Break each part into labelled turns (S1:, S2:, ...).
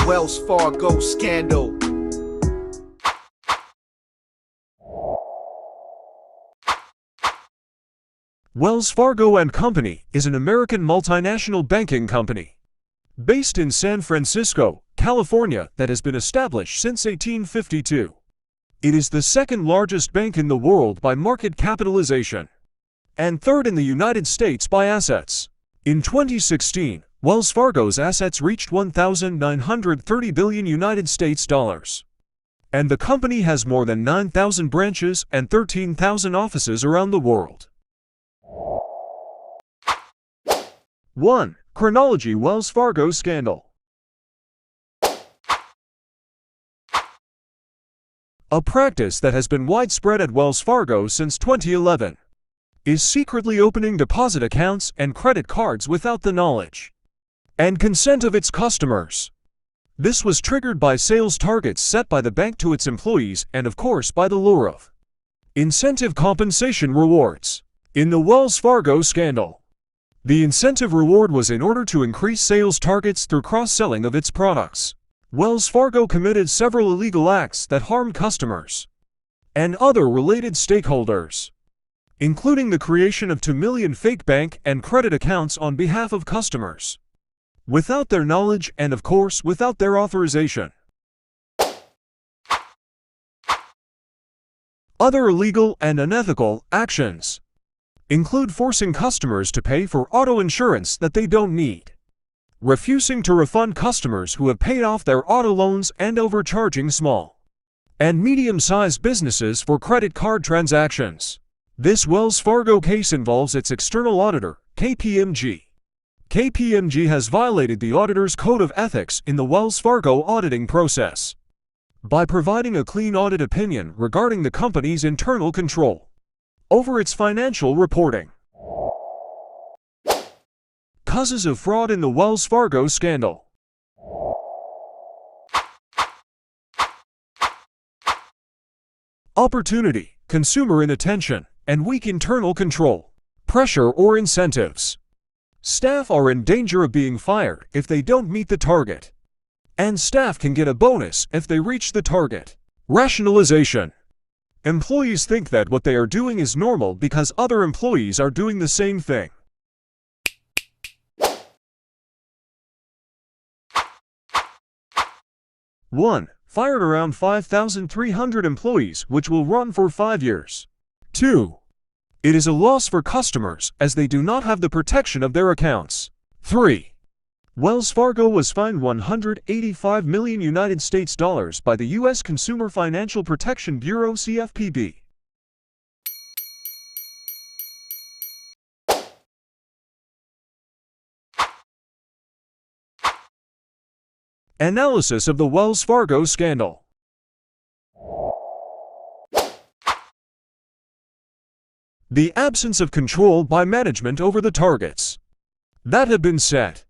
S1: Wells Fargo scandal.
S2: Wells Fargo and Company is an American multinational banking company based in San Francisco, California that has been established since 1852. It is the second largest bank in the world by market capitalization and third in the United States by assets. In 2016, Wells Fargo's assets reached $1,930 billion United States dollars. And the company has more than 9,000 branches and 13,000 offices around the world. 1. Chronology: Wells Fargo scandal. A practice that has been widespread at Wells Fargo since 2011 is secretly opening deposit accounts and credit cards without the knowledge and consent of its customers. This was triggered by sales targets set by the bank to its employees and, of course, by the lure of incentive compensation rewards. In the Wells Fargo scandal, the incentive reward was in order to increase sales targets through cross-selling of its products. Wells Fargo committed several illegal acts that harmed customers and other related stakeholders, including the creation of 2 million fake bank and credit accounts on behalf of customers, without their knowledge and, of course, without their authorization. Other illegal and unethical actions include forcing customers to pay for auto insurance that they don't need, refusing to refund customers who have paid off their auto loans, and overcharging small and medium-sized businesses for credit card transactions. This Wells Fargo case involves its external auditor, KPMG. KPMG has violated the auditor's code of ethics in the Wells Fargo auditing process by providing a clean audit opinion regarding the company's internal control over its financial reporting. Causes of fraud in the Wells Fargo scandal. Opportunity, consumer inattention, and weak internal control. Pressure or incentives. Staff are in danger of being fired if they don't meet the target, and staff can get a bonus if they reach the target. Rationalization. Employees think that what they are doing is normal because other employees are doing the same thing. One, fired around 5,300 employees, which will run for 5 years. 2. It is a loss for customers as they do not have the protection of their accounts. 3. Wells Fargo was fined $185 million United States dollars by the U.S. Consumer Financial Protection Bureau (CFPB). Analysis of the Wells Fargo scandal. The absence of control by management over the targets that had been set,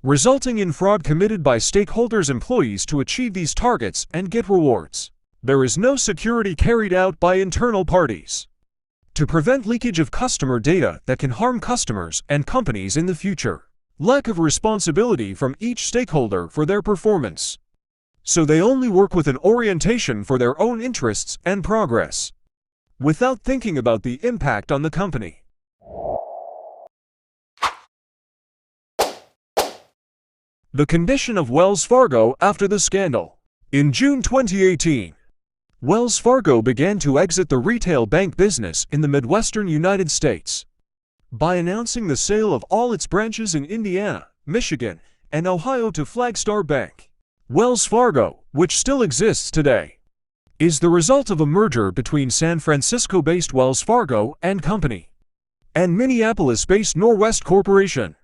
S2: resulting in fraud committed by stakeholders' employees to achieve these targets and get rewards. There is no security carried out by internal parties to prevent leakage of customer data that can harm customers and companies in the future. Lack of responsibility from each stakeholder for their performance, so they only work with an orientation for their own interests and progress, without thinking about the impact on the company. The condition of Wells Fargo after the scandal. In June 2018, Wells Fargo began to exit the retail bank business in the Midwestern United States by announcing the sale of all its branches in Indiana, Michigan, and Ohio to Flagstar Bank. Wells Fargo, which still exists today, is the result of a merger between San Francisco-based Wells Fargo and Company and Minneapolis-based Norwest Corporation.